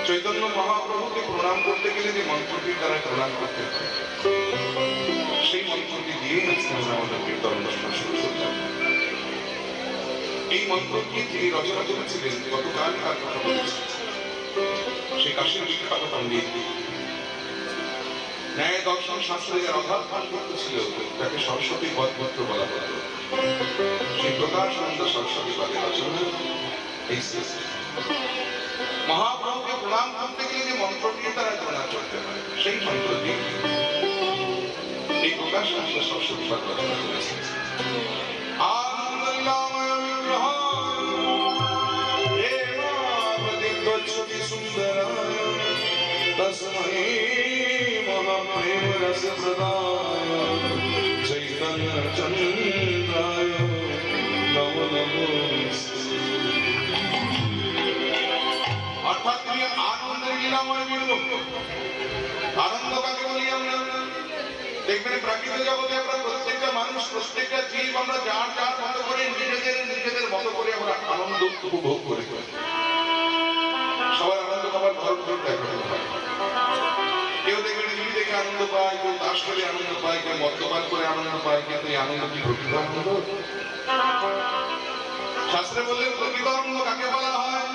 চৈতন্য মহাপ্রভুকে প্রণাম করতে গেলে যে মন্ত্রটির দ্বারা প্রণাম করতে হয়, সেই মন্ত্রটি দিয়ে আজকে আমরা আমাদের কীর্তন অনুষ্ঠান শুরু করলাম। এই মন্ত্রটি যিনি রচনা করেছিলেন গতকাল তার কথা বলেছেন, সেই কাশীর বিখ্যাত পণ্ডিত, ন্যায় দর্শন শাস্ত্রে যার অভাব পাণ্ডিত্য ছিল তাকে সরস্বতী পদপত্র বলা হতো। সেই প্রকাশানন্দ সরস্বতী পদের রচনা এই মহাপ্রভুকে প্রণাম করতে গেলে যে মন্ত্রটির দ্বারা প্রণাম করতে হয়, সেই মন্ত্রটি এই প্রকাশানন্দ সরস্বতী পদ রচনা করেছেন। तस्मै महाप्रेम रस प्रदाय चैतन्य चंद्राय नमो नमो। অর্থাৎ তিনি আনন্দের লীলাময় বিগ্রহ। আনন্দ কাকে বলি আমরা? দেখবেন প্রাকৃতিক জগতে আমরা প্রত্যেকটা মানুষ, প্রত্যেকটা জীব আমরা যার যার মতো করে নিজেদের মতো করে আমরা আনন্দ উপভোগ করি। সবার আনন্দ পাওয়ার ধর্ম দেখা হয়। কেউ দেখবেন টিভি দেখে আনন্দ পায়, কেউ তাস খেলে আনন্দ পায়, কেউ মদ্যপান করে আনন্দ পায়, কিন্তু এই আনন্দ কি প্রকৃত আনন্দ? শাস্ত্রে বললেন প্রকৃত আনন্দ কাকে বলা হয়?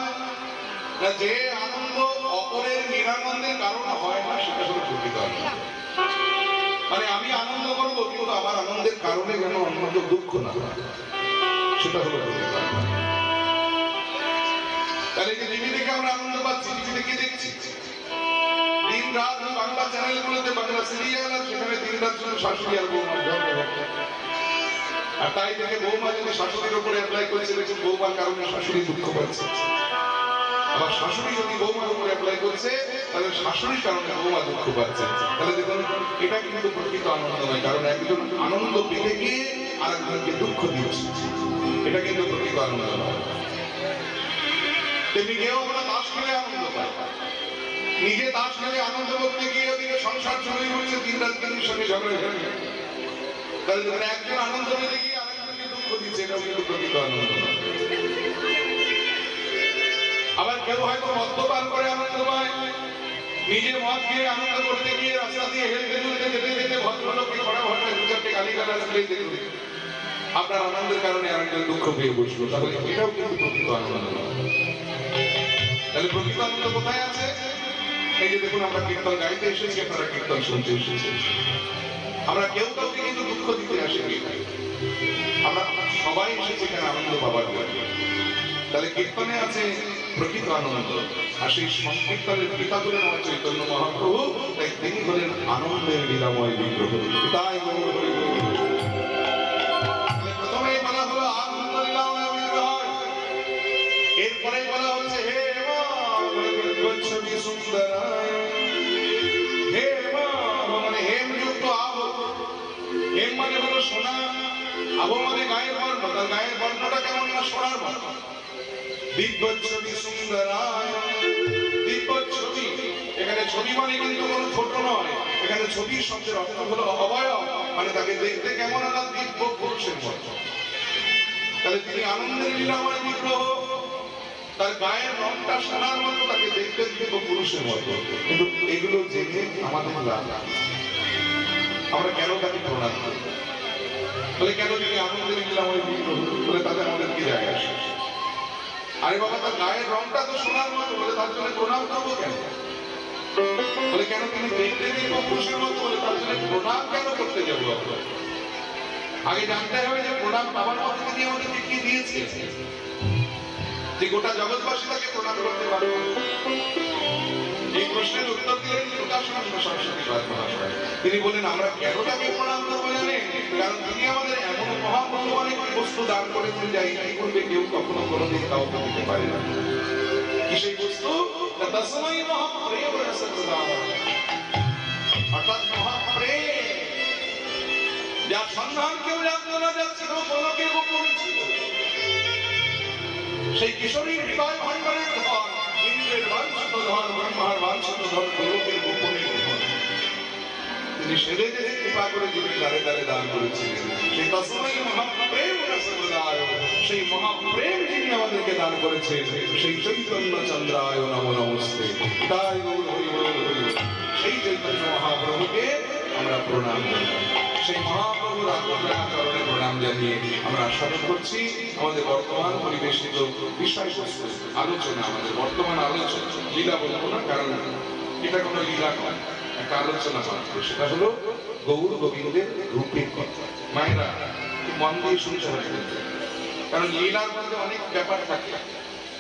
না, যে আনন্দ অপরের নিরানন্দের কারণ হয় না, সেটা হলো প্রকৃত আনন্দ। মানে আমি আনন্দ করবো কিন্তু আমার আনন্দের কারণে যেন অন্য দুঃখ না, সেটা হলো প্রকৃত আনন্দ। তাহলে যে টিভি দেখে আমরা আনন্দ পাচ্ছি, টিভি দেখে দেখছি দিন রাত বাংলা চ্যানেলগুলোতে বাংলা সিরিয়াল, আর সেখানে দিন রাত শুধু শাশুড়ি আর বৌমা, আর তাই দেখে বৌমা যদি শাশুড়ির উপরে অ্যাপ্লাই করেছে, দেখুন বৌমার কারণে শাশুড়ি দুঃখ পাচ্ছে। আবার শাশুড়ি যদি বৌমার উপরে অ্যাপ্লাই করছে, তাহলে শাশুড়ির কারণে বৌমা দুঃখ পাচ্ছে। তাহলে দেখুন এটা কিন্তু প্রকৃত আনন্দ নয়, কারণ একজন আনন্দ পেতে গিয়ে আর একজনকে দুঃখ দিচ্ছে, এটা কিন্তু প্রকৃত আনন্দ নয়। তেমনি কেউ আমরা তাস খেলে আনন্দ পাই, নিজে তাস খেলে আনন্দ করতে গিয়ে ওদিকে সংসার চলে হচ্ছে, দিন রাত কিন্তু সঙ্গে ঝগড়া ঝগড়া। তাহলে দেখুন একজন আনন্দ পেতে গিয়ে আরেকজনকে দুঃখ দিচ্ছে, এটাও কিন্তু প্রকৃত আনন্দ নয়। আবার কেউ হয়তো মদ্যপান করে আনন্দ পায়, নিজে মদ খেয়ে আনন্দ করতে গিয়ে রাস্তা দিয়ে হেলতে চলতে যেতে যেতে ভদ্রলোককে খড়া ভাষায় দু চারটে গালিগালাজ দিয়ে দেখুন আপনার আনন্দের কারণে আরেকজন দুঃখ পেয়ে বসলো, তাহলে এটাও কিন্তু প্রকৃত আনন্দ নয়। তাহলে প্রকৃত আনন্দ কোথায় আছে? এই যে দেখুন আমরা কীর্তন গাইতে এসেছি, আপনারা কীর্তন শুনতে এসেছেন, আমরা কেউ কাউকে কিন্তু দুঃখ দিতে আসিনি, আমরা সবাই এসেছি এখানে আনন্দ পাবার জন্য। তাহলে কীর্তনে আছে প্রকৃত আনন্দ, আর সেই সংকীর্তনের পিতা হলেন আমার চৈতন্য মহাপ্রভু, তাই তিনি হলেন আনন্দের লীলাময় বিগ্রহ। তাই প্রথমেই বলা হলো আনন্দ লীলাময় বিগ্রহ, এরপরে বলা হচ্ছে হে সুন্দরায়, হে মানে হেমযুক্ত আব, হেম মানে হলো সোনা, আব মানে গায়ের বর্ণ, তার গায়ের বর্ণটা কেমন না সোনার বর্ণ। দিব্যচ্ছবি সুন্দরায়, দিব্যচ্ছবি, এখানে ছবি মানে কিন্তু কোনো ছোট নয়, এখানে ছবি শব্দের অর্থ হলো অবয়ব, মানে তাকে দেখতে কেমন না দিব্য পুরুষের মতো। তাহলে তিনি আনন্দের লীলাময় বিগ্রহ, তার গায়ের রংটা সোনার মতো, তাকে দেখতে দিব্য পুরুষের মতো। কিন্তু এগুলো জেনে আমাদের লাভ, আমরা কেন তাকে প্রণাম করি? বলে কেন তিনি আনন্দের লীলাময় বিগ্রহ, বলে তাদের আমাদের কি যায় আসে? আরে বাবা, তার গায়ের রংটা তো সোনার মতো, বলে তার জন্য প্রণাম করবো কেন? বলে কেন তিনি দেখতে দিব্য পুরুষের মতো, বলে তার জন্য প্রণাম কেন করতে যাবো? আগে জানতে হবে যে প্রণাম পাওয়ার পর তিনি আমাদেরকে কি দিয়েছে, যে গোটা জগৎবাসী তাকে প্রণাম করতে পারবে। এই প্রশ্নের উত্তর দিলেন প্রকাশানন্দ সরস্বতী মহাশয়। তিনি বলেন আমরা কেন তাকে প্রণাম করবো জানেন? কারণ তিনি আমাদের এমন মহামূল্যবান একটি বস্তু দান করেছেন যা এই পূর্বে কেউ কখনো কোনোদিন কাউকে দিতে পারে না। কি সেই বস্তু? তস্मै মহাপ্রেম রস প্রদায়, অর্থাৎ মহাপ্রেম, যার সন্ধান কেউ জানতো না, যাচ্ছিল পলকে গোপনে ছিল। সেই কিশোরীর হৃদয় ভাণ্ডারের ধন, ইন্দ্রের বাঞ্ছিত ধন, ব্রহ্মার বাঞ্ছিত ধন, গোলকের গোপনে ধন, তিনি সেরে যেতে কৃপা করে যিনি দ্বারে দ্বারে দান করেছিলেন। সেই তস্मै মহাপ্রেম রস প্রদায়, সেই মহাপ্রেম যিনি আমাদেরকে দান করেছেন, সেই চৈতন্য চন্দ্রায় নমো নমস্তে। নিতাই গৌর হরি বল হরি বল। সেই চৈতন্য মহাপ্রভুকে আমরা প্রণাম জানাই, সেই মহাপ্রভুর আত্মা চরণে প্রণাম জানিয়ে আমরা আশা করছি আমাদের বর্তমান পরিবেশিত বিষয়বস্তু আলোচনা, আমাদের বর্তমান আলোচনা লীলা বলবো না, কারণ এটা কোনো লীলা নয়, একটা আলোচনা মাত্র। সেটা হলো গৌর গোবিন্দের রূপের কথা। মায়েরা একটু মন দিয়ে শুনতে হবে, কারণ লীলার মধ্যে অনেক ব্যাপার থাকে,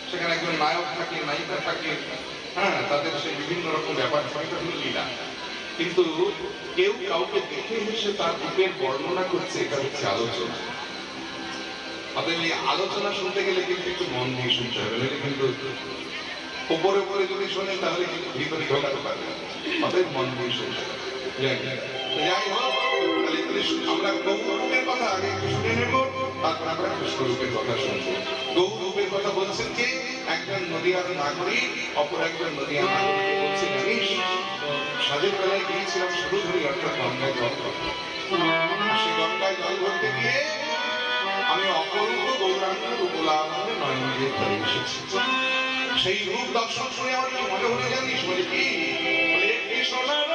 সেখানে একজন নায়ক থাকে, নায়িকা থাকে, হ্যাঁ, তাদের সেই বিভিন্ন রকম ব্যাপার থাকে, এটা হলো লীলা। কিন্তু কেউ কাউকে দেখে এসে তার রূপের বর্ণনা করছে, এটা হচ্ছে আলোচনা। অতএব এই আলোচনা শুনতে গেলে কিন্তু একটু মন দিয়ে শুনতে হবে, নাহলে কিন্তু উপরে উপরে যদি শোনেন তাহলে কিন্তু ভিতরে ঢোকাতে পারবে না। অতএব মন দিয়ে শুনতে হবে। যাই হোক, তাহলে আমরা গৌরূপের কথা আগে একটু শুনে নেব, তারপর আমরা কৃষ্ণরূপের কথা শুনবো। গৌরূপের কথা বলছেন যে একজন নদীয়ার নাগরিক অপর একজন নদীয়ার নাগরিককে বলছে, জানিস সাজের বেলায় গিয়েছিলাম শুরুধরি অর্থাৎ গঙ্গায় জল ভরতে। সেই গঙ্গায় জল ভরতে গিয়ে আমি অপরূপ গৌরাঙ্গ রূপলাভে নয়নজে ধরে এসেছি। সেই রূপ দর্শন করে আমার কি মনে হলো জানিস? বলে কি? বলে একটি সোনার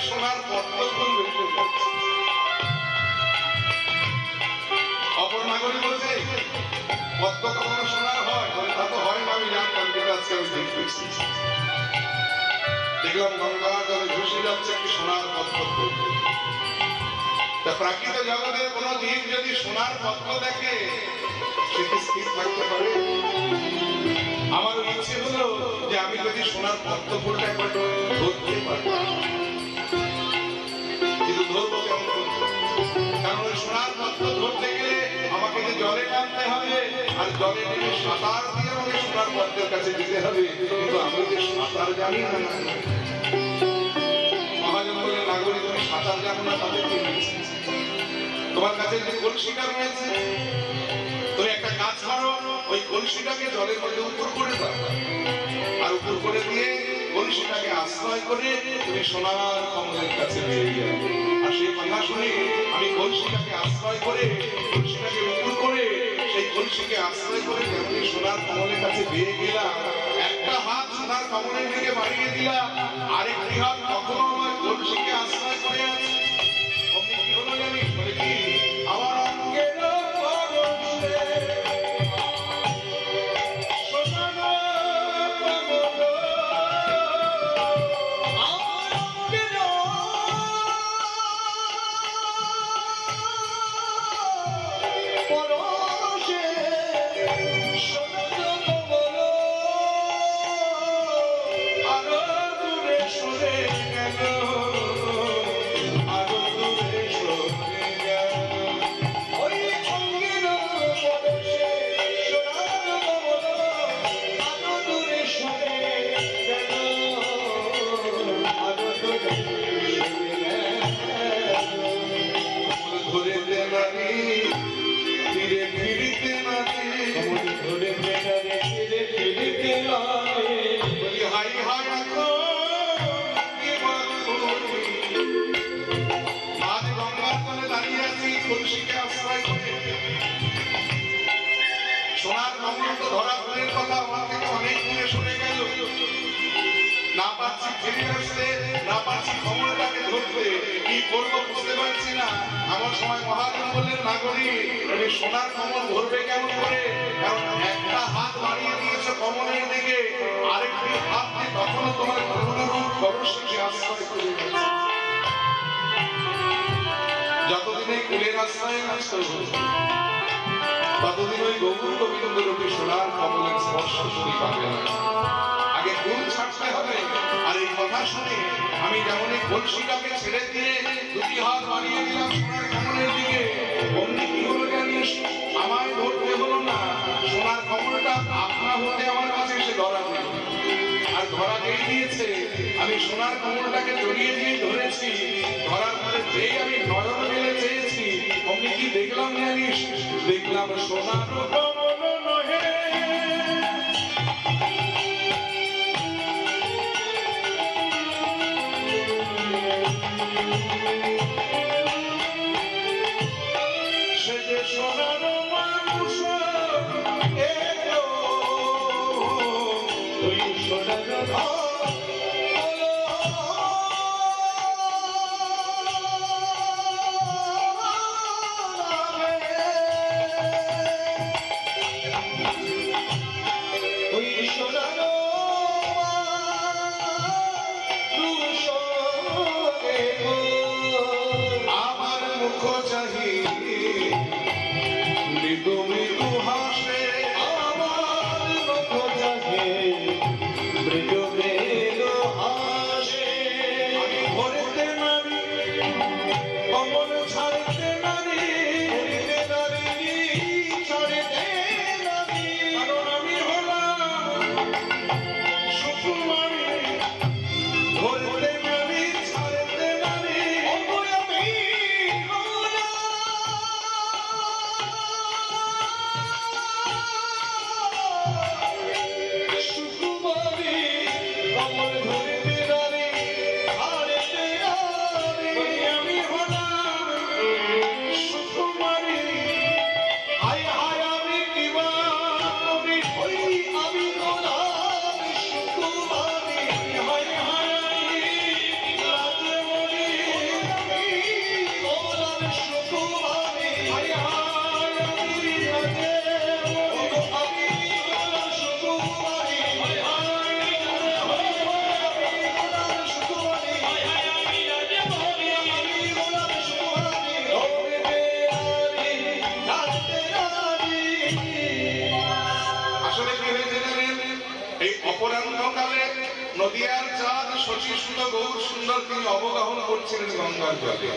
সোনার পদ্ম ফুল ভেসে যাচ্ছে। অপর নাগরিক বলছে, পদ্ম কখনো সোনার হয়? বলে তা তো হয় না, আমি জানতাম, কিন্তু আজকে আমি দেখতেছি। দেখলাম গঙ্গার জলে ভেসে যাচ্ছে একটি সোনার পদ্ম ফুল। তা প্রাকৃত জগতের কোন জীব যদি সোনার পদ্ম দেখে, সে কি স্থির থাকতে পারে? আমার ইচ্ছে হলো যে আমি যদি সোনার পদ্ম ফুলটা একবার ধরতে পারি, কিন্তু ধরবো কেমন করে? কারণ ওই সোনার পদ্ম ধরতে গেলে আমাকে যে জলে নামতে হবে, আর জলে নেমে সাঁতার দিয়ে আমাকে সোনার পদ্মের কাছে যেতে হবে, কিন্তু আমি যে সাঁতার জানি না। মহাজন বলে, নাগরিক তুমি সাঁতার জানো না, তাদের কি হয়েছে? তোমার কাছে যে কলসিটা রয়েছে, তুমি একটা কাজ করো, ওই কলসিটাকে জলের মধ্যে উপর করে দাও, আর উপর করে দিয়ে কলসিটাকে আশ্রয় করে তুমি সোনার কমলের কাছে বেরিয়ে যাবে। আর সেই কথা শুনে আমি কলসিটাকে আশ্রয় করে, কলসিটাকে উপর করে, সেই কলসিকে আশ্রয় করে তেমনি সোনার কমলের কাছে বেরিয়ে গেলাম। একটা হাত সোনার কমলের দিকে বাড়িয়ে দিলাম, আরেকটি হাত কখনো আমার কলসিকে আশ্রয় করে আছে। অমনি কি হলো জানিস? বলে কি? আমার অঙ্গের সোনার কমল তো ধরা ফুলের কথা আমার থেকে অনেক দূরে সরে গেল, না পারছি ফিরে আসতে, না পারছি কমলটাকে ধরতে। কি করবো বুঝতে পারছি না। আমার সময় মহাজন বললেন, নাগরী তুমি সোনার কমল ধরবে কেমন করে? কারণ একটা হাত বাড়িয়ে দিয়েছো কমলের দিকে, আরেকটি হাত দিয়ে তখনও তোমার গুরুরূপ পরশকে আশ্রয় করে গেছে। যতদিন এই কুলের আশ্রয়ে আছো ততদিন ওই গৌর গোবিন্দ রূপে সোনার কমলের স্পর্শ তুমি পাবে না। আগে কুল ছাড়তে হবে। আর এই কথা শুনে আমি যেমন এই কলসিটাকে ছেড়ে দিয়ে দুটি হাত বাড়িয়ে দিলাম সোনার কমলের দিকে, অমনি কি হলো জানিস? আমায় ধরতে হলো না, সোনার কমলটা আপনা হতে আমার কাছে এসে ধরা দিল। আর ধরা যেই দিয়েছে, আমি সোনার কমলটাকে জড়িয়ে দিয়ে ধরেছি। ধরার পরে যেই আমি নয়ন মেলে চেয়েছি, অমনি কি দেখলাম জানিস? দেখলাম সোনার কমল নহে, সে যে সোনার মানুষ এলো, ওই সোনার আমার মুখ চাহি মৃদু মৃদু হাসে, আমার মুখ চাহি মৃদু মৃদু হাসে। আমি ধরতে নারী কমল ছাড়তে নারী, ছাড়তে নারী, কারণ আমি হলাম সুকুমারী। ধরতে নারী ছাড়তে নারী, আমি সুকুমারী। কমল ধরতে নারী ছাড়তে নারী, আমি হলাম সুকুমারী। হায় হায় আমি কিবা কবি হই, আমি হলাম সুকুমারী। হায় হায় লাজে মরি, আমি হলাম সুকুমারী। হায় হায় আমি লাজে মরি, আমি হলাম সুকুমারী। হায় হায় আমি হলাম সুকুমারী। হায় হায় আমি লাজে মরি, আমি হলাম সুকুমারী। আসলে কি হয়েছে জানেন? এই অপরাহ্নকালে নদিয়ার চাঁদ শশী সুত গৌর সুন্দর তিনি অবগাহন করছিলেন গঙ্গার জলে।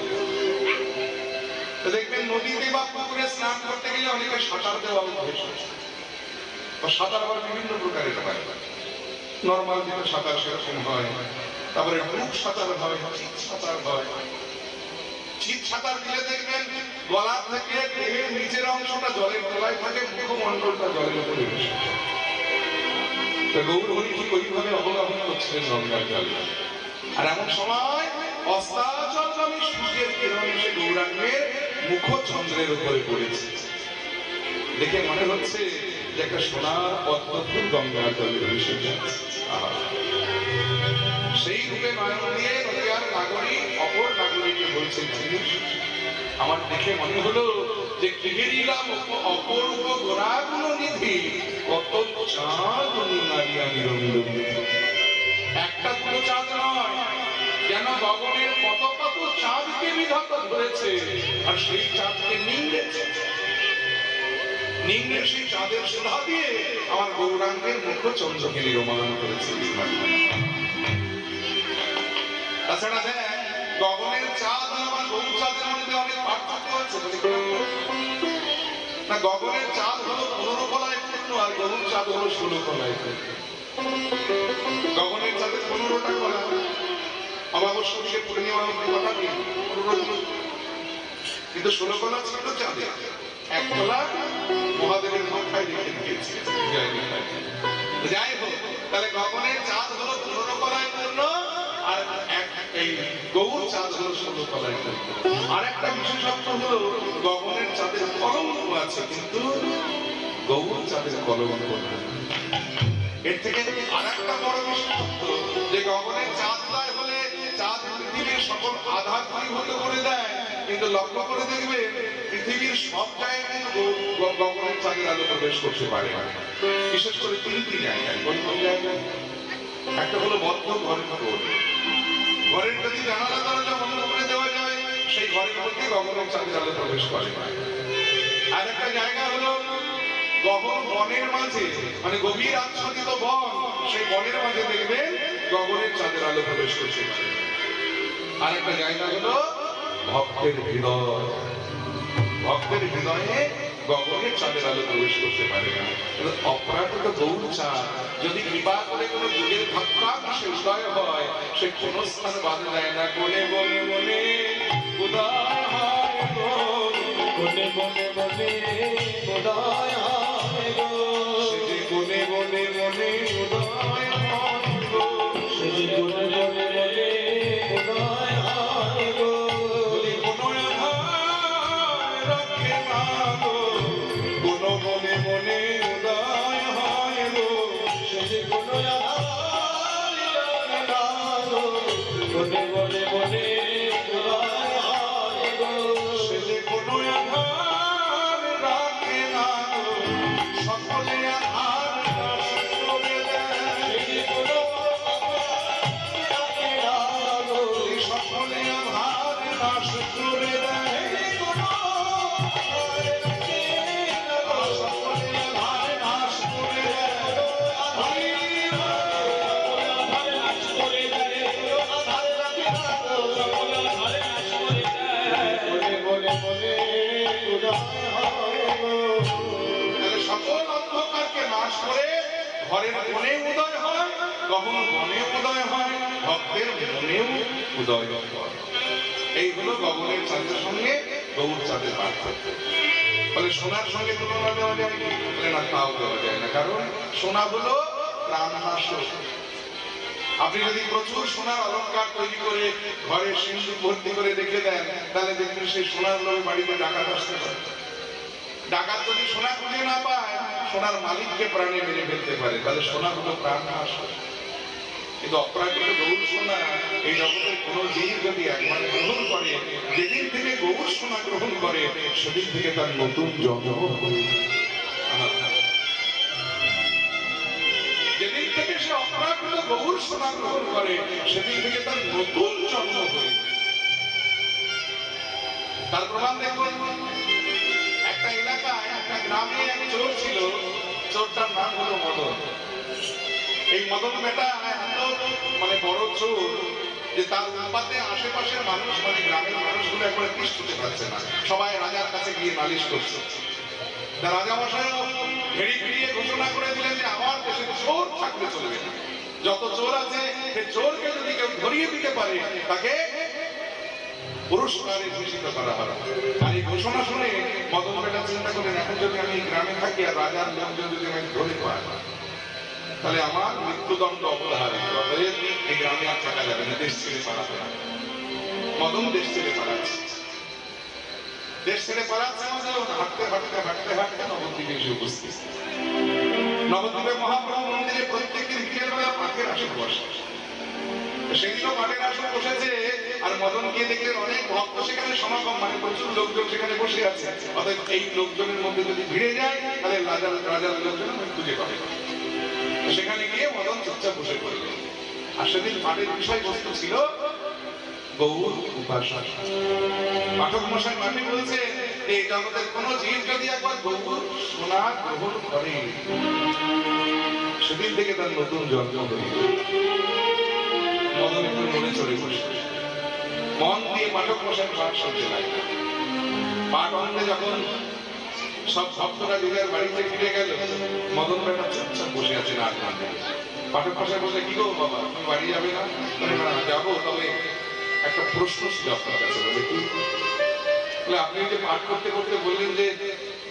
তো দেখবেন নদীতে বা পুকুরে স্নান করতে গেলে অনেকে সাঁতার দেওয়া অভ্যেস আছে। সাঁতার আবার বিভিন্ন প্রকারের হয়। নর্মাল যেটা সাঁতার সেরকম হয়, তারপরে ডুব সাঁতার হয়, চিৎ সাঁতার হয়। চিৎ সাঁতার দিলে দেখবেন গলা থেকে দেহের নিচের অংশটা জলের তলায় থাকে, মুখমণ্ডলটা জলের উপরে ভেসে যায়। গৌর হরি ঠিক ওইভাবে অবগাহন করছিলেন গঙ্গার জলে। আর এমন সময় অস্তাচলগামী সূর্যের কিরণ এসে গৌরাঙ্গের মুখচন্দ্রের উপরে পড়েছে। দেখে মনে হচ্ছে যে একটা সোনার পদ্মফুল গঙ্গার জলে ভেসে যাচ্ছে। সেই রূপে নয়ন দিয়ে নদিয়ার নাগরী অপর নাগরীকে বলছেন, আমার দেখে মনে হলো যে গৃহিণীরাম অপূর্ব গোরাগুণ নিধি, কত চাঁদ নারিয়া নিরঞ্জন। একটা দুটো চাঁদ নয়, যেন গগনের কত কত চাঁদকে বিধাতা ধরেছে, আর সেই চাঁদকে নিংড়েছে। নিংড়ে সেই চাঁদের সুধা দিয়ে আমার গৌরাঙ্গের মুখচন্দ্রকে নির্মাণ করেছে। তাছাড়া দেখ, গগনের চাঁদ আর আমার গৌর চাঁদের মধ্যে অনেক পার্থক্য আছে। না, গগনের চাঁদ হলো 15 কলায় পূর্ণ, আর গৌর চাঁদ হলো 16 কলায় পূর্ণ। গগনের চাঁদের 15টা কলা, অমাবস্যা থেকে পূর্ণিমা অবধি কটা দিন, 15 দিন। কিন্তু 16 কলা ছিল চাঁদে, এক কলা মহাদেবের মাথায় রেখে দিয়েছে। যাই হোক, তাহলে গগনের চাঁদ হলো 15 কলায় পূর্ণ, আর এই গৌর চাঁদ হলো 16 কলায় পূর্ণ। আর একটা বিশেষত্ব হলো গগনের চাঁদের কলঙ্ক আছে, কিন্তু গৌর চাঁদের কলঙ্ক না। এর থেকে আর একটা বড় বিশেষত্ব, যে গগনের চাঁদ হলে চাঁদ পৃথিবীর সকল আধার দূরীভূত করে দেয়, কিন্তু লক্ষ্য করে দেখবেন পৃথিবীর সব জায়গায় গগনের চাঁদের আলো প্রবেশ করতে পারে না। বিশেষ করে তিনটি জায়গায়। কোন কোন জায়গায়? একটা হলো বদ্ধ ঘরের ঘর, ঘরের যদি জানালা দরজা বন্ধ করে দেওয়া যায় সেই ঘরের মধ্যে গগনের চাঁদের আলো প্রবেশ করে না। আর একটা জায়গা হলো গহন বনের মাঝে, মানে গভীর আচ্ছাদিত বন, সেই বনের মাঝে দেখবেন গগনের চাঁদের আলো প্রবেশ করতে পারে। আর একটা জায়গা হলো ভক্তের হৃদয়, ভক্তের হৃদয়ে গগনের চাঁদের আলো প্রবেশ করতে পারে না। অপরাধিত গৌর চাঁদ যদি কৃপা করে কোনো যুগের ভক্তাংশে উদয় হয়, সে কোন স্থান বাধা যায় না। কোনে বনে বনে উদয় হয় গো, কোনে বনে বনে উদয় হয় গো, সে যে কোনে বনে বনে উদয় হয় গো, সে যে কোনে বনে বনে উদয় হয় গো, যদি কোনো আধার রাখে না গো, কোনো বনে বনে উদয় হয় গো, সে যে কোনো আধার রাখে না গো, কোনে বনে বনে উদয় হয় গো, সে যে কোনো আধার রাখে না গো, সকলে আধার নাশ করে দেয়, সে যে কোনো আধার রাখে না গো, সকলে আধার নাশ করে দেয়, সে যে কোনো আধার রাখে না গো, সকলে আধার নাশ করে দেয়, আধার নাশ করে দেয়, আধার রাখে না গো, সকলে আধার নাশ করে দেয়, বলে বলে বলে উদয় হয় গো। তাহলে সকল অন্ধকারকে নাশ করে ঘরের মনে উদয় হয়, কখনো মনে উদয় হয়, ভক্তের মনেও উদয় হয়। এই হলো গগনের চাঁদের সঙ্গে গৌর চাঁদের পার্থক্য। বলে সোনার সঙ্গে তুলনা দেওয়া যায় কি? বলে না, তাও দেওয়া যায় না। কারণ সোনা হলো প্রাণনাশক। আপনি যদি প্রচুর সোনার অলংকার তৈরি করে ঘরে সিন্ধুক ভর্তি করে রেখে দেন, তাহলে দেখবেন সেই সোনার লোভে বাড়িতে ডাকাত আসতে পারে। ডাকাত যদি সোনা খুঁজে না পায়, সোনার মালিককে প্রাণে মেরে ফেলতে পারে। তাহলে সোনা হলো প্রাণনাশক। কিন্তু অপরাজিত গৌর সোনা এই জগতের কোন জীব যদি একবার গ্রহণ করে, যেদিন থেকে গৌর সোনা গ্রহণ করে, সেদিন থেকে তার নতুন জন্ম হয়। যেদিন থেকে সে অপরাজিত গৌর সোনা গ্রহণ করে, সেদিন থেকে তার নতুন জন্ম হয়। তার প্রমাণ দেখুন, একটা এলাকায় একটা গ্রামে এক চোর ছিল। চোরটার নাম হলো মদন। এই মদন বেটা মানে বড় চোর, যে তার উৎপাতে আশেপাশের মানুষ, মানে গ্রামের মানুষগুলো একবারে তিষ্ঠতে পারছে না। সবাই রাজার কাছে গিয়ে নালিশ করছে। রাজা মশাই ঘেড়ি ফিরিয়ে ঘোষণা করে দিলেন যে আমার দেশে চোর থাকলে চলবে না। যত চোর আছে সে চোরকে যদি কেউ ধরিয়ে দিতে পারে, তাকে পুরস্কারে ভূষিত করা হবে। আর এই ঘোষণা শুনে মদন বেটা চিন্তা করেন, এখন যদি আমি এই গ্রামে থাকি আর রাজার লোকজন যদি আমি ধরে পাই, তাহলে আমার মৃত্যুদণ্ড অপধারিত। অতএব এই গ্রামে আর থাকা যাবে না, দেশ ছেড়ে পালাতে হবে। মদন দেশ ছেড়ে পালাচ্ছে। দেশ ছেড়ে পালাচ্ছে মানে হাঁটতে হাঁটতে হাঁটতে হাঁটতে নবদ্বীপে এসে উপস্থিত। নবদ্বীপে মহাপ্রভু মন্দিরে প্রত্যেকদিন বিকেল বেলা পাঠের আসর বসে। সেদিনও পাঠের আসর বসেছে। আর মদন গিয়ে দেখলেন অনেক ভক্ত সেখানে সমাগম, মানে প্রচুর লোকজন সেখানে বসে আছে। অতএব এই লোকজনের মধ্যে যদি ভিড়ে যায়, তাহলে রাজার লোকজন খুঁজে পাবে। সেখানে গিয়ে মদন চুপচাপ বসে পড়লেন। আর সেদিন পাঠের বিষয়বস্তু ছিল গৌর উপাসনা। পাঠক মশাই মাঠে বলছে, এই জগতের কোন জীব যদি একবার গৌর সোনা গ্রহণ করে, সেদিন থেকে তার নতুন জন্ম হয়ে যায়। মদন একটু মনে চড়ে বসে মন দিয়ে পাঠক মশাই পাঠ শুনতে লাগে। পাঠ অন্তে যখন সব ভক্তরা নিজের বাড়িতে ফিরে গেল, মদন বেটা চুপচাপ বসে আছে না। পাঠক মশাই বললে, কি গো বাবা, তুমি বাড়ি যাবে না? যাবো, তবে একটা প্রশ্ন ছিল আপনার কাছে। বলে কি? বলে আপনি যে পাঠ করতে করতে বললেন যে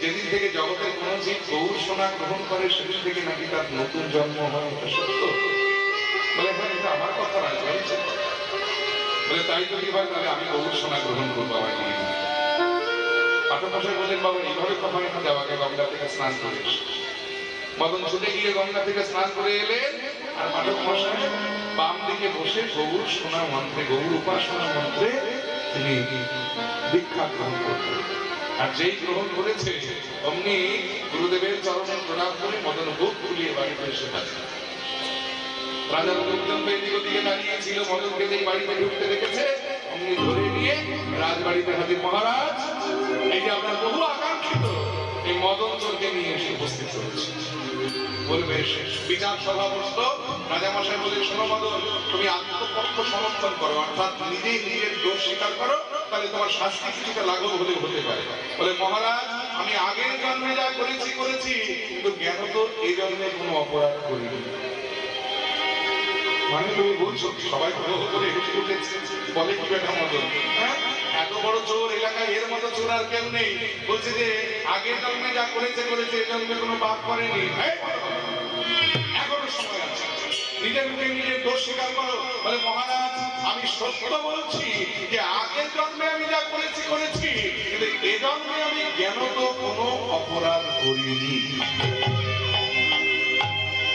যেদিন থেকে জগতের কোন জীব গৌর সোনা গ্রহণ করে, সেদিন থেকে নাকি তার নতুন জন্ম হয়, এটা সত্য? বলে হ্যাঁ, এটা আমার কথা নয়, বলে তাই যদি হয় তাহলে আমি গৌর সোনা গ্রহণ করবো। আমার কি পাঠক মশাই বললেন, বাবা এইভাবে তো হয় না, যাওয়াকে গঙ্গা থেকে স্নান করে। মদন ছুটে গিয়ে গঙ্গা থেকে স্নান করে এলেন। আর পাঠক মশাই বাম দিকে বসে গৌর সোনা মন্ত্রে, গৌর উপাসনা মন্ত্রে তিনি দীক্ষা গ্রহণ করতেন। আর যেই গ্রহণ করেছে অমনি গুরুদেবের চরণে প্রণাম করে মদন বুক খুলিয়ে বাড়িতে এসে পাচ্ছে। রাজা লোকজন এদিক ওদিকে দাঁড়িয়েছিল, মদনকে যেই বাড়িতে ঢুকতে দেখেছে অমনি ধরে নিয়ে রাজবাড়িতে হাজির। মহারাজ, এই যে আপনার বহু আকাঙ্ক্ষিত এই মদন চোরকে নিয়ে এসে উপস্থিত হয়েছে। বলবে বিচার সভা বসলো, রাজামশাই বলে, শোনো মদন, তুমি আত্মপক্ষ সমর্থন করো, অর্থাৎ নিজেই নিজের দোষ স্বীকার করো, তাহলে তোমার শাস্তি কিছুটা লাঘব হলে হতে পারে। বলে মহারাজ, আমি আগের জন্মে যা করেছি করেছি, কিন্তু জ্ঞান তো এই জন্মে কোনো অপরাধ করিনি। মানে তুমি বলছো সবাই করে হেসে উঠেছে, বলে কি বেটা মদন, এত বড় চোর এলাকায় এর মতো চোর আর কেউ নেই। বলছে যে আগের জন্মে যা করেছে করেছে, এই জন্মে কোনো পাপ করেনি। এখনো সময় আছে, নিজের মুখে নিজের দোষ স্বীকার করো। বলে মহারাজ, আমি সত্য বলছি যে আগের জন্মে আমি যা করেছি করেছি, কিন্তু এ জন্মে আমি জ্ঞানত কোনো অপরাধ করিনি।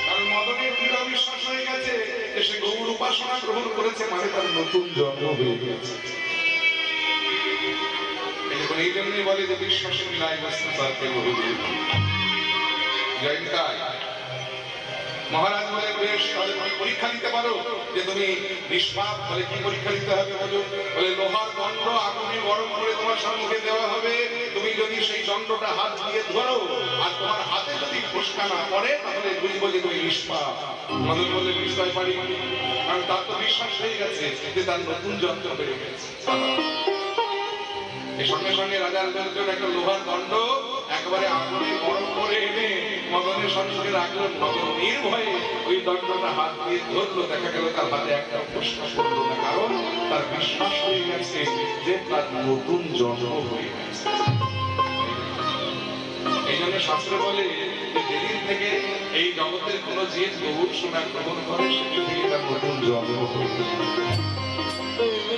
কারণ মদনের দৃঢ় বিশ্বাস হয়ে গেছে যে সে গৌর উপাসনা গ্রহণ করেছে, মানে তার নতুন জন্ম হয়ে গেছে। এই জন্যই বলে যে বিশ্বাসে মিলাই বস্তু তারকে বলে জয়নিতাই। মহারাজ বলে, বেশ, তাহলে তুমি পরীক্ষা দিতে পারো যে তুমি নিষ্পাপ। বলে কি পরীক্ষা দিতে হবে বলো? বলে লোহার দণ্ড আগুনে গরম করে তোমার সম্মুখে দেওয়া হবে, তুমি যদি সেই দণ্ডটা হাত দিয়ে ধরো আর তোমার হাতে যদি ফোসকা না পড়ে, তাহলে বুঝবো যে তুমি নিষ্পাপ। মদন বলে, নিশ্চয় পারি, কারণ তার তো বিশ্বাস হয়ে গেছে যে তার নতুন যন্ত্র বেড়ে গেছে। এই সঙ্গে সঙ্গে রাজার লোকজন একটা লোহার দণ্ড একেবারে আগুনে গরম করে এনে মদনের সম্মুখে রাখলেন। মদন নির্ভয়ে ওই দণ্ডটা হাত দিয়ে ধরলো, দেখা গেল তার হাতে একটা ফোসকা পড়লো না, কারণ তার বিশ্বাস হয়ে গেছে যে তার নতুন জন্ম হয়ে গেছে। এই জন্য শাস্ত্র বলে যে যেদিন থেকে এই জগতের কোন জীব গৌর সোনা গ্রহণ করে, সেদিন থেকে তার নতুন জন্ম হয়ে গেছে।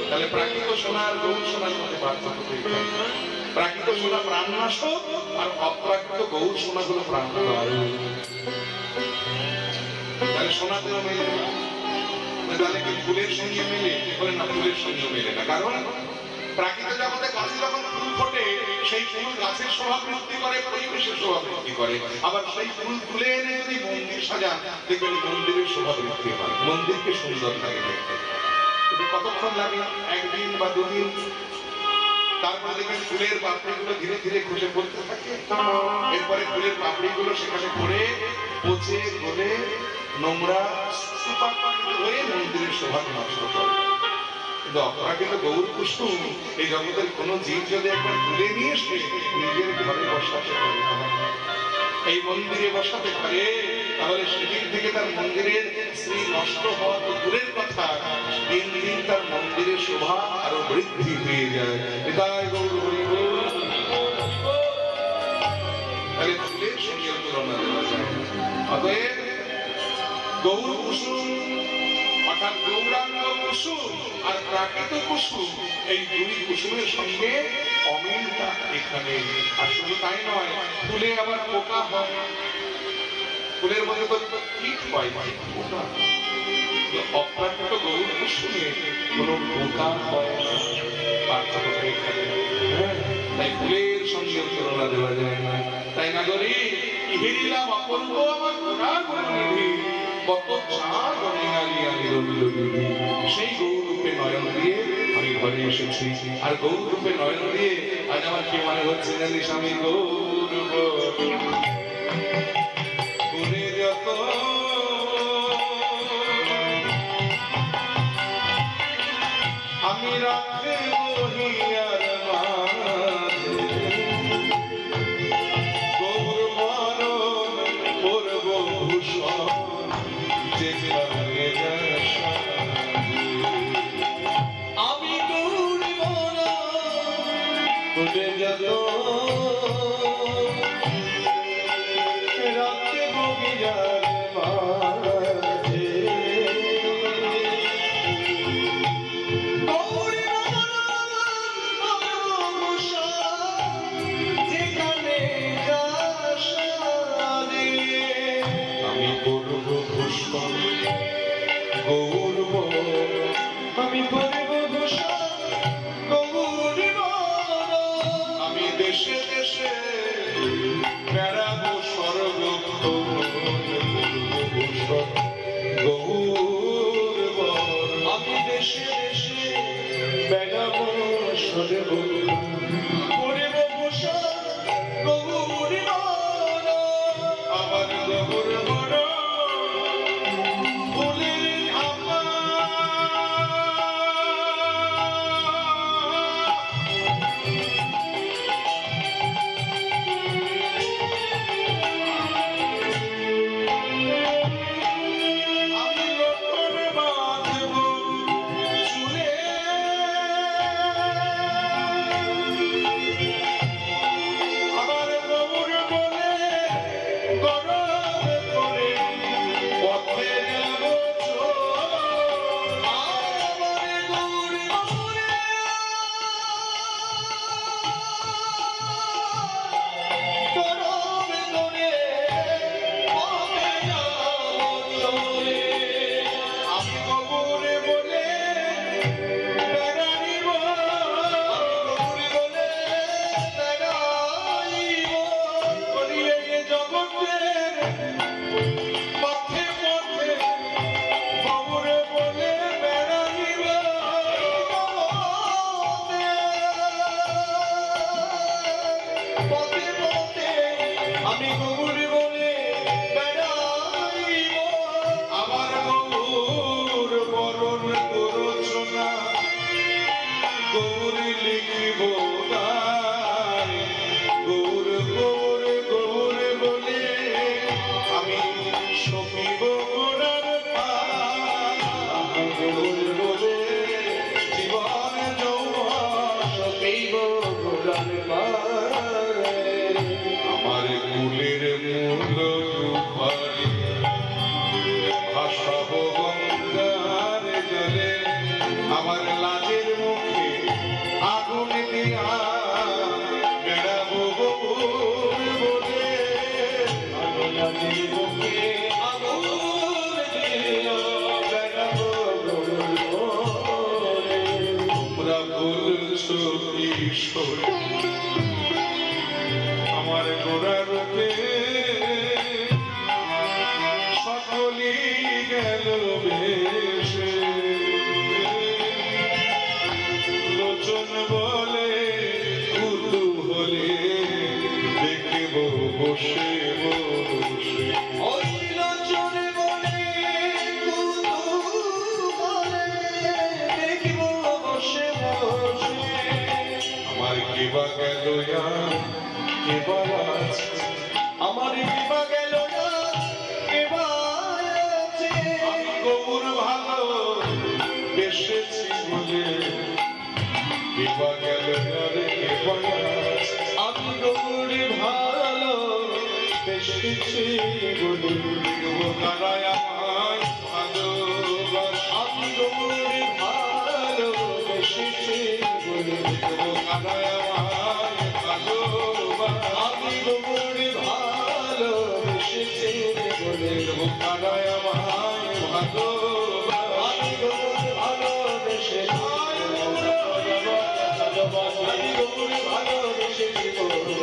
তাহলে প্রাকৃত সোনা আর গৌর সোনার মধ্যে পার্থক্য তৈরি হয়। প্রাকৃত সোনা প্রাণনাশক আর অপ্রাকৃত গৌর সোনা গুলো প্রাণদায়ক। তাহলে সোনাতেও মেলে না, তাহলে কি ফুলের সঙ্গে মেলে? বলে না, ফুলের সঙ্গে মেলে না। কারণ প্রাকৃত জগতে গাছে যখন ফুল ফোটে, সেই ফুল গাছের শোভা বৃদ্ধি করে, পরিবেশের শোভা বৃদ্ধি করে। আবার সেই ফুল তুলে এনে যদি মন্দির সাজান, দেখবেন মন্দিরের শোভা বৃদ্ধি হয়, মন্দিরকে সুন্দর লাগে দেখতে। কতক্ষণ লাগে? একদিন বা দুদিন। তারপরে দেখবেন ফুলের পাপড়িগুলো ধীরে ধীরে খসে পড়তে থাকে। এরপরে ফুলের পাপড়িগুলো সেখানে পড়ে পচে গলে নোংরা হয়ে মন্দিরের শোভাকে নষ্ট করে। কিন্তু অপরাকৃত গৌর কুসুম এই জগতের কোন জীব যদি একবার তুলে নিয়ে এসে নিজের ঘরে বসাতে পারে, এই মন্দিরে বসাতে পারে, তাহলে সেদিন থেকে তার মন্দিরের শ্রী নষ্ট হওয়া তো দূরের কথা, দিন দিন তার মন্দিরের শোভা আরো বৃদ্ধি হয়ে যায়। তাই গৌর হরি বল। তাহলে ফুলের সঙ্গে তুলনা দেওয়া যায়। অতএব গৌর কুসুম অর্থাৎ গৌরাঙ্গ কুসুম আর প্রাকৃত কুসুম, এই দুই কুসুমের সঙ্গে অমিলটা এখানে। আর শুধু তাই নয়, ফুলে আবার পোকা হয়। ফুলের মধ্যে তো কীট হয়, পোকা। অপ্রাকৃত গৌর কুসুমে কোনো পোকা হয় না, পার্থক্য এখানে। তাই ফুলের সঙ্গে তুলনা দেওয়া যায় না। তাই না করি হিরিলাম অপূর্ব আমার গুণাগুণনিধি, কত চাঁদ অনিহারি আমি রবিল বিধি। সেই গৌরূপে নয়ন দিয়ে আমি ঘরে এসেছি। আর গৌরূপে নয়ন দিয়ে আজ আমার কি মনে হচ্ছে জানিস? আমি গৌর গুণে যত আমি রাখে বহিয়ার মাঝে, গৌর বরণ করব ভূষণ যেখানে আমি গৌর বরণ করে যত আমি গৌর বলে বেড়াইব আমার গৌর বরণ করছনা গৌরী লিখিব গান গৌর গৌর গৌর বলে আমি সপিব গোড়ার পান গৌর বলে জীবন যৌবন সপিব গোড়ার পারে আমার কুলের মূল রূপারি ভাসাব গঙ্গার জলে আমার লাজের মুখে আগুন দিয়া বেড়াবো গৌর বলে আমি বুকে আগুন দিয়া বেড়াব গৌর বলে তোমরা বলছো ঈশ্বর আমার গোড়া রূপে সকলই গেল ভেসে লোচন বলে কুতূহলে দেখব বসে বসে ওই লোচন বলে কুতূহলে দেখিব বসে বসে আমার কিবা গেল কিবা আছে আমার বিভা গেল না এবার আছে আমি গৌর ভালো বেসেছি বলে কিবা গেল রে কিবা আছে আমি গৌর ভালো বেশিছি বলি দেখব তারাই আমার ভালোবাসা আমি গৌর ভালো বেশিছি বলি দেখব তারাই আমার ভালোবাসা আমি গৌর ভালো বেশিছি বলি দেখব তারাই আমার ভালোবাসা আমি গৌর ভালো বেশিছি আমি গৌর ভালো বেশিছি বলি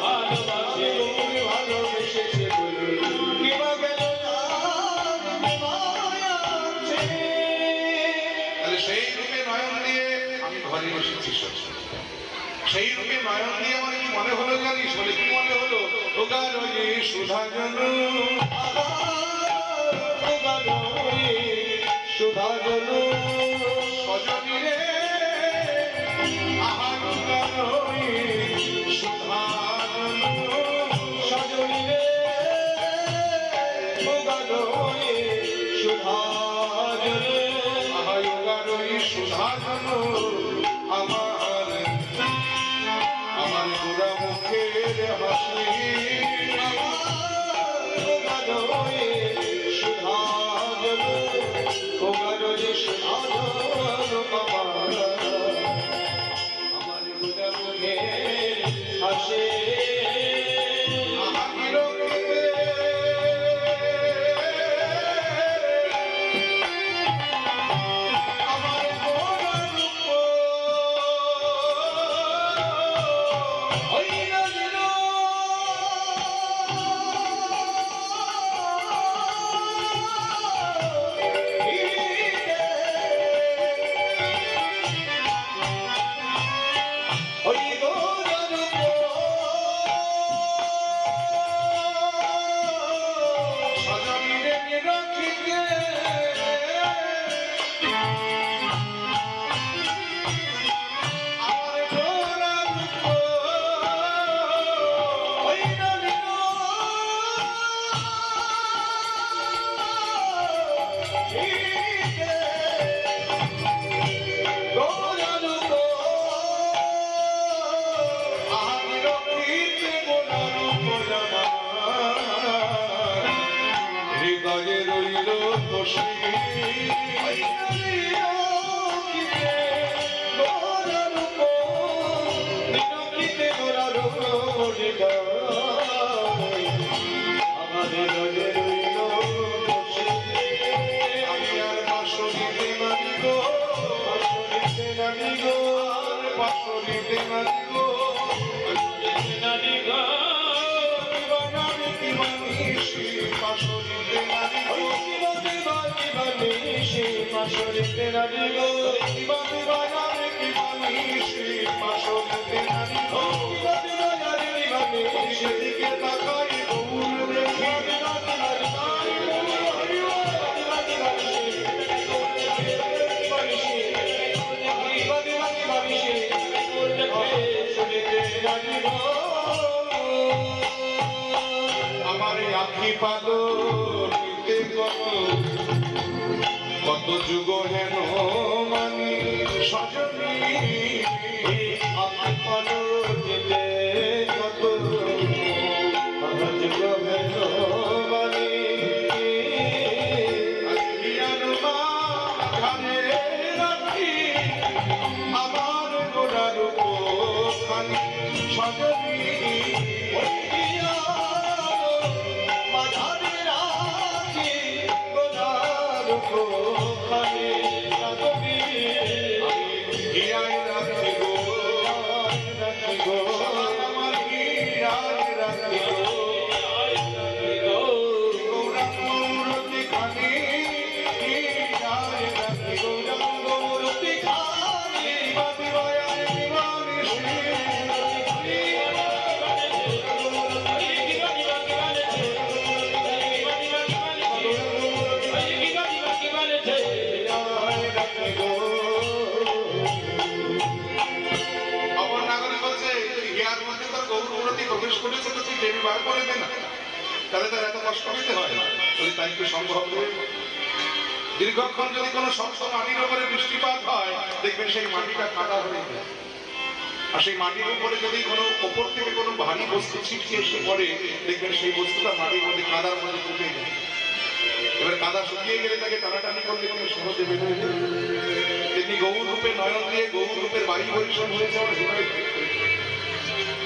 ভালোবাসি গৌর ভালো বেশিছি বলি কিবা গেল না আছে তাহলে সেই রূপে নয়ন দিয়ে আমি ঘরে বসেছি সত্যি সেই রূপে নয়ন দিয়ে আমার কি মনে হলো জানিস বলে কি মনে হলো ওগার ওই সুধা জন সুধাগণ সজনী রে আহার গান ওই সুধা জন সজনী রে সুধাগণ সুধাগণ আহার গান ওই সুধা জন আমার আমার গোড়া মুখের হাসি বাণী সেদিকে তাকাই গৌর দেখি আমার এই আখি পালনিতে কত যুগ হেন মানি সজনী আখি পালনিতে কত যুগ হেন মানি জ্ঞান মাঝারে রাখি আমার গোড়ার খানি সজনী হিয়ায় রাখি গো আমার হিয়ায় রাখি গো গৌরাঙ্গমূর্তি খানি হিয়ায় রাখি গৌরাঙ্গমূর্তি খানি বাদিবায়ায় দিবানিশি অপর নাগরিক বলছে হিয়ার মধ্যে তোর গৌরমূর্তি প্রবেশ করেছে তো তুই টেনে বার করে দে না তাহলে তার এত কষ্ট পেতে হয় বলি তাই কি সম্ভব নয় দীর্ঘক্ষণ যদি কোনো শক্ত মাটির উপরে বৃষ্টিপাত হয় দেখবেন সেই মাটিটা কাদা হয়ে যায় আর সেই মাটির উপরে যদি কোনো ওপর থেকে কোনো ভারী বস্তু ছিটকে এসে পড়ে দেখবেন সেই বস্তুটা মাটির মধ্যে কাদার মধ্যে ঢুকে যায় এবার কাদা শুকিয়ে গেলে তাকে টানাটানি করলে কোনো সহজে বেরোয় যায় তেমনি গৌর রূপে নয়ন দিয়ে গৌর রূপের বাড়ি পরিশ্রম হয়েছে আমার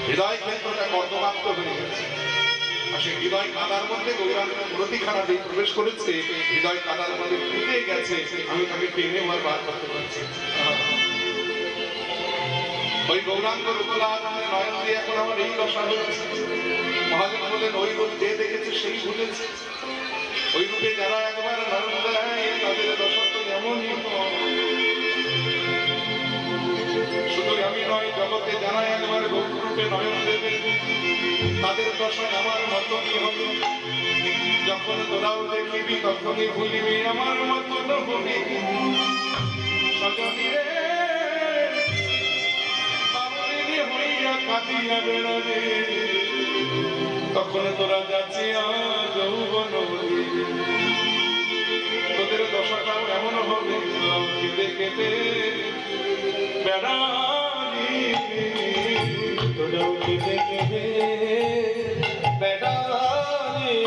হৃদয় ক্ষেত্রটা কর্দমাক্ত হয়ে গেছে আর সেই হৃদয় কাদার মধ্যে গৌরাঙ্গ প্রতিখানা দিয়ে প্রবেশ করেছে হৃদয় কাদার মধ্যে ফুটে গেছে আমি তাকে টেনে আমার বার করতে পারছি ওই গৌরাঙ্গ রূপলার নয়ন দিয়ে এখন আমার এই দশা হয়েছে মহাজন বলেন ওই রূপ যে দেখেছে সেই ভুলেছে ওই রূপে যারা একবার নয়ন দেয় তাদের দশা তো এমনই শুধু আমি নয় জগতে যারা একবার গৌর রূপে নয়ন দেবে তাদের দশা আমার মতনই হবে যখন তোরাও দেখিবি তখনই ভুলিবি আমার মতন হবি সজনী রে বাবুরে হইয়া কাঁদিয়া বেড়াবে তখন তোরা যাচ্ছিয়া যৌবন তোদের দশাটাও এমন হবে কেঁদে কেঁদে বেড়ালি তোরাও কেঁদে কেঁদে বেড়ালি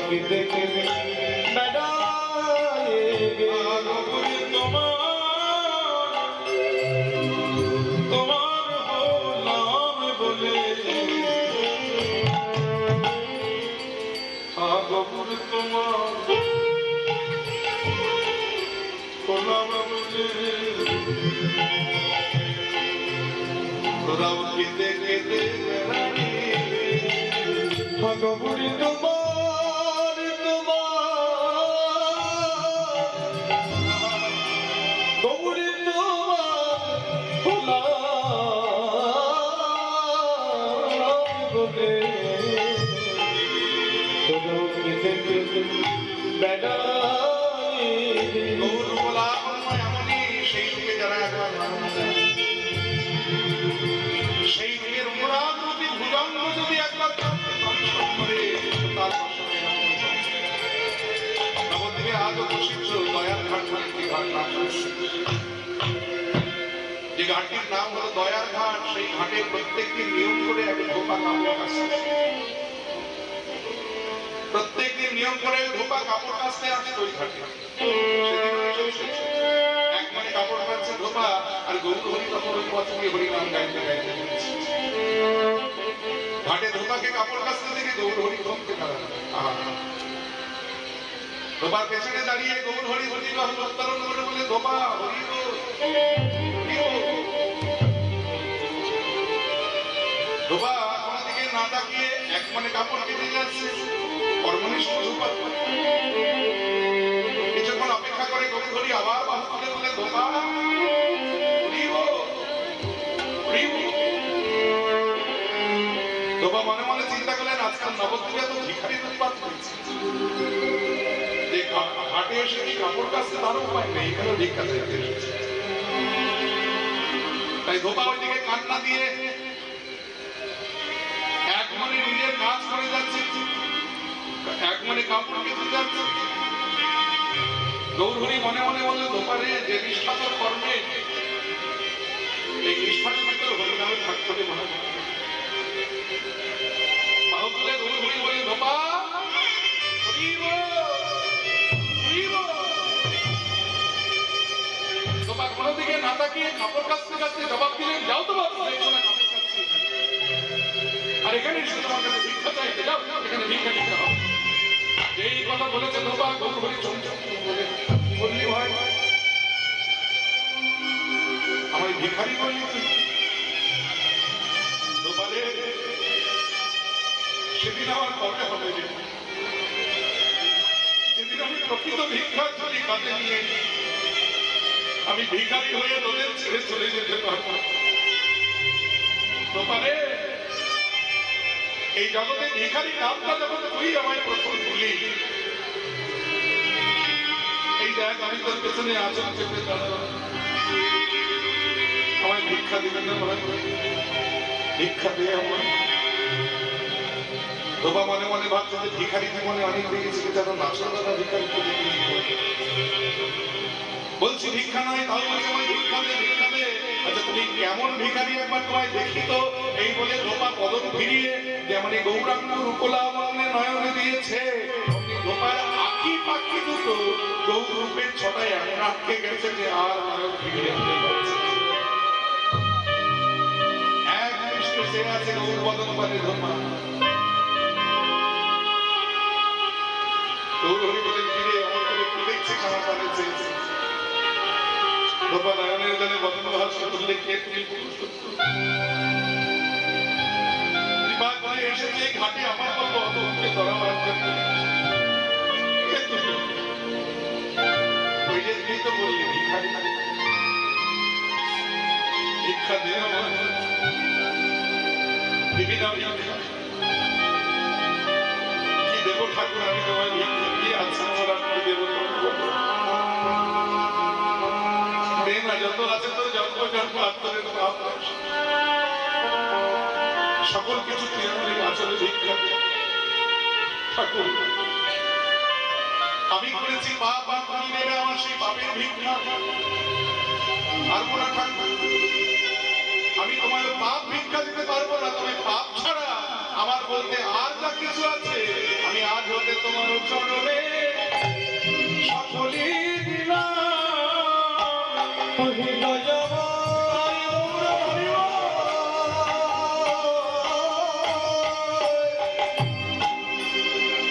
কেঁদে কেঁদে তোরাও কেঁদে কেঁদে বেড়ালি ভগবুড়ি তোমার গৌরী তোমার বলে তোরাও কেঁদে কেঁদে বেড়ালি গৌর বলা এমনই সেই রূপে যারা একবার সেই রূপের অনুরাগরূপী ভুজঙ্গ যদি একবার দর্শন করে তার দর্শনে নবদ্বীপে আজও প্রসিদ্ধ দয়ার ঘাট বলে একটি ঘাট নাম যে ঘাটটির নাম হলো দয়ার ঘাট সেই ঘাটে প্রত্যেকদিন নিয়ম করে এক ধোপা কাপড় আসে প্রত্যেকদিন নিয়ম করে ধোপা কাপড় কাচতে আসতো ওই ঘাটে। এক মানে কাপড় কাচছে ধোপা, আর গৌর হরি তখন ওই পথ দিয়ে হরিনাম গাইতে গাইতে যাচ্ছে। ঘাটে ধোপাকে কাপড় কাচতে দেখে গৌর হরি থমকে দাঁড়ালো। ধোপার পেছনে দাঁড়িয়ে গৌর হরি হরি উত্তরণ করে বলে, ধোপা হরি গো, হরি গো। ধোপা কোনো দিকে না তাকিয়ে এক মানে কাপড় কেটে যাচ্ছে। কর্মনিষ্ঠ ধোপা কিছুক্ষণ অপেক্ষা করে গৌর হরি আবার বাহু তুলে বলে, ধোপা হরি গো, হরি গো। ধোপা মনে মনে চিন্তা করলেন, আজকাল নবদ্বীপে তো ভিখারির উৎপাত হয়েছে, যে ঘাটে এসে কি কাপড় কাচতে তার উপায় নেই, এখানে ভিক্ষা চাইতে এসেছে। তাই ধোপা ওইদিকে কান্না দিয়ে এক মনে নিজের কাজ করে যাচ্ছে, এক মনে কাপড় কেটে যাচ্ছে। গৌর হরি মনে মনে বললে, ধোপারে যে নিষ্ঠা তোর কর্মে, এই নিষ্ঠার ভিতরে হরিনামে থাকতে হবে মনে হয়। বাহু তুলে গৌর হরি বলে, ধোপা হরি গো, হরি গো। ধোপা কোনো দিকে না তাকিয়ে কাপড় কাচতে কাচতে জবাব দিলেন, যাও তো বাবু, কাপড় কাচছি এখানে। আর এখানে এসে তোমার কাছে ভিক্ষা চাইতে যাও, এখানে ভিক্ষা নিতে হবে। যেই কথা বলেছে ধোপা, গৌর হরি চমচম বলে, বললি ভাই আমার ভিখারি বললি তুই? ধোপারে সেদিন আমার কবে হবে রে, যেদিন আমি প্রকৃত ভিক্ষার ঝুলি কাঁধে নিয়ে আমি ভিখারি হয়ে তোদের ছেড়ে চলে যেতে পারবো। ধোপারে এই জগতে ভিখারি নামটা যখন তুই আমায় প্রথম বলি, এই দেখ আমি তোর পেছনে আচরণ চেপে দাঁড়াবো, আমায় ভিক্ষা দিবেন না মনে করে, ভিক্ষা দিয়ে আমার। ধোপা মনে মনে ভাবছে যে ভিখারি জীবনে অনেক দেখেছি, যেন নাচর দাদা ভিখারি বলছি ভিক্ষা নয়, তাও বলছে আমায় ভিক্ষা দে, ভিক্ষা দে। আচ্ছা তুমি কেমন ভিখারি একবার তোমায় দেখি তো। এই বলে ধোপা কদম ফিরিয়ে যেমন গৌরাঙ্গ রূপলা মনে নয়নে দিয়েছে, ধোপার আঁকি পাখি দুটো গৌর রূপের ছটায় এমন আটকে গেছে যে আর নয়ন ফিরিয়ে আনতে পারছে। এক দৃষ্টে সে আছে গৌর বদন পারে ধোপা। গৌর হরি বলে, ফিরে এমন করে কি দেখছি আমার পানে চেয়েছে। ধোপা নয়নের জলে বদন ভাষা বললে, কে তুমি? কৃপা করে এসেছে ঘাটে আমার মতো অতকে ধরাবার জন্য। ওই যে তুমি তো বললি ভিখারি, ভিক্ষা দে আমার, বিভিন্ন ভিক্ষা কি দেব ঠাকুর, আমি তোমায় ভিক্ষা কি আছে আমার, আপনি দেব না, যত আছে তোর জন্ম জন্ম আত্মরের পাপ সকল কিছু তুই আমার আচলে ভিক্ষা ঠাকুর। আমি করেছি পাপ, আর তুমি নেবে আমার সেই পাপের ভিক্ষা। আর মনে ঠাকুর আমি তোমার পাপ ভিক্ষা দিতে পারবো না, তবে পাপ ছাড়া আমার বলতে আর যা কিছু আছে আমি আজ হতে তোমার চরণে সকলই দিলাম।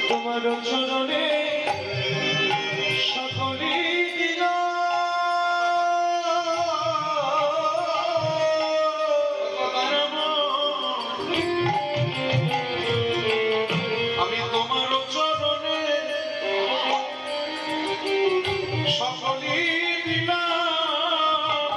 তোমার চরণে সকলই আমি তোমার চরণে সকলই দিলাম।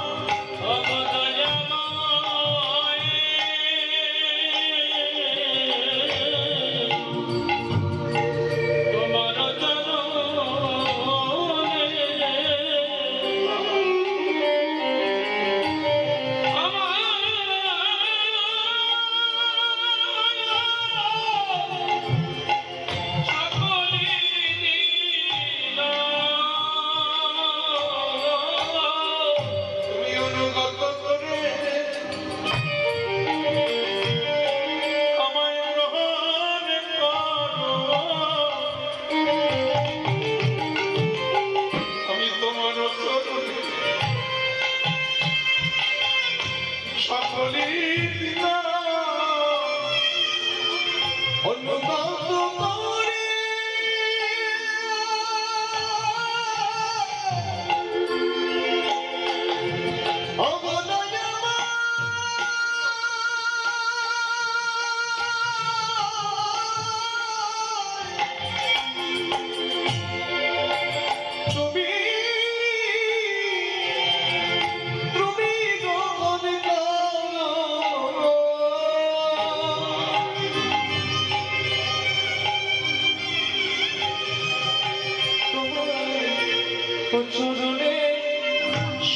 চরণে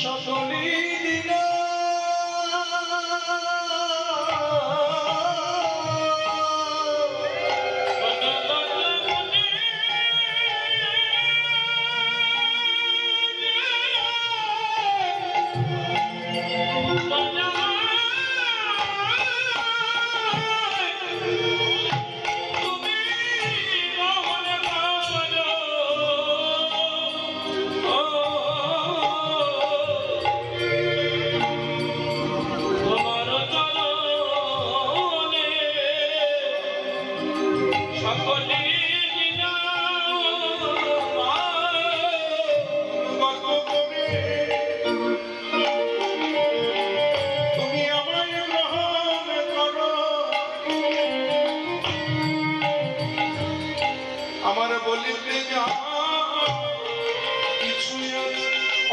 সকলে দিলা তুমি আমায় গ্রহণ করো, আমার বলিতে যা কিছু আছে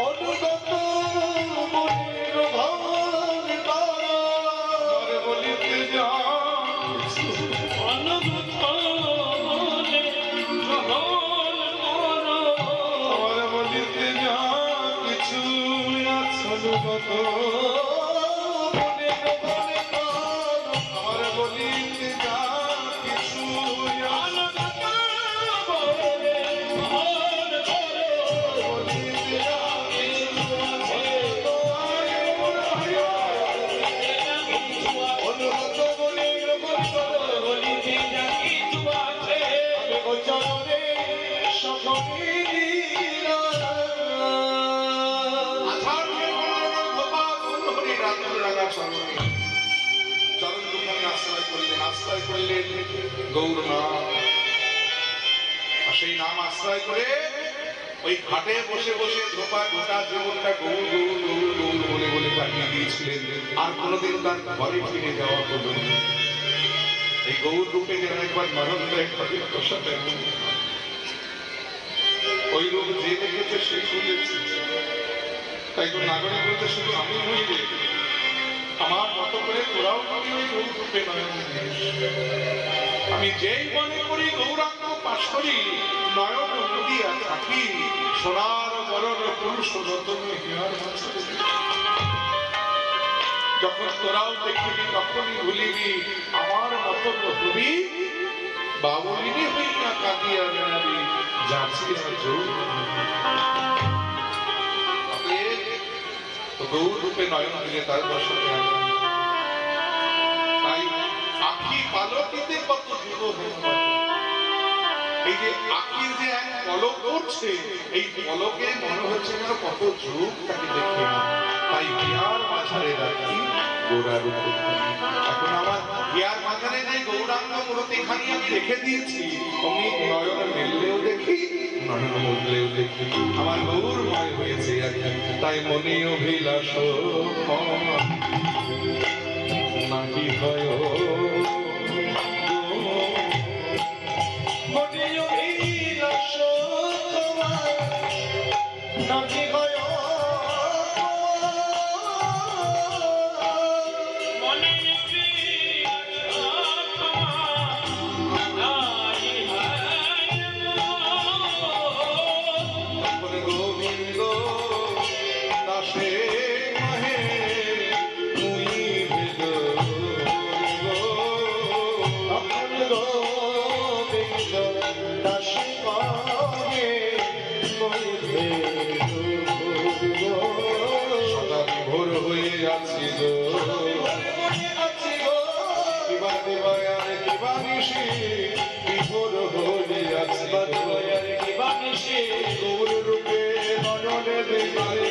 অনুগত মনের ভার করো, আমার বলিতে যা অনুগত মনের ভার করো, আমার বলিতে যা কিছু আছে অনুগত মনের ভার করো, আমার বলিতে যা কিছু অনুগত মনের ভার করো, বলিতে যা কিছু আছে অনুগত মনের ভার করো, বলিতে যা কিছু আছে ও চরণে সকলে দিলা। আশ্রয় করলেন গৌরনাথ। আর সেই নাম আশ্রয় করে ওই ঘাটে বসে বসে ধোপা গোটা জীবনটা গৌর গৌর গৌর গৌর বলে বলে কাটিয়ে দিয়েছিলেন। আর কোনোদিন তার ঘরে ফিরে যাওয়া হলো না। এই গৌর রূপে যেন একবার নয়ন একবার প্রসাদ ওই রূপ যে দেখেছে সেই বলেছে। তাই তো নাগরিক বলতে শুধু আমি হই রে, আমার মতো করে তোরাও করি ওই গৌর রূপে নয়ন দিস। আমি যেই মনে করি গৌরাঙ্গ পাশ করি নয়ন নদিয়া থাকি সোনার বরণ পুরুষ রতন হিয়ার মাঝে। যখন তোরাও দেখিবি তখনই ভুলিবি আমার মতো হবি বাবুলিনী হই না কাঁদিয়া জানাবি যাচ্ছি গৌর রূপে নয়ন দিলে তার দর্শনে তাই আখি পালকিতে কত যুগ হয়ে এই যে আখির যে এক পলক করছে এই পলকে মনে হচ্ছে যেন কত যুগ তাকে দেখে না। তাই হিয়ার মাঝারে রাখি গোড়ার উপর। এখন আমার হিয়ার মাঝারে যে গৌরাঙ্গ মূর্তিখানি আমি রেখে দিয়েছি অমনি নয়ন মেললেও দেখি নয়ন মুদলেও দেখি আমার গৌরময় হয়েছে আর কি। তাই মনে অভিলাষ নাহি হয় মনে অভিলাষ তোমার নাহি হয়, মনে অভিলাষ তোমার নাহি হয়, গোবিন্দ দাসে মহে মুই ভেদ গোবিন্দ দাস পাগে মনে সদা ভোর হয়ে আছি গো আছি গো, কিবা দেবায়ার কিবা নিশি বিভোর হয়ে আছি বদবয়ার কি বানিশে গৌর রূপে নয়নে দেখায়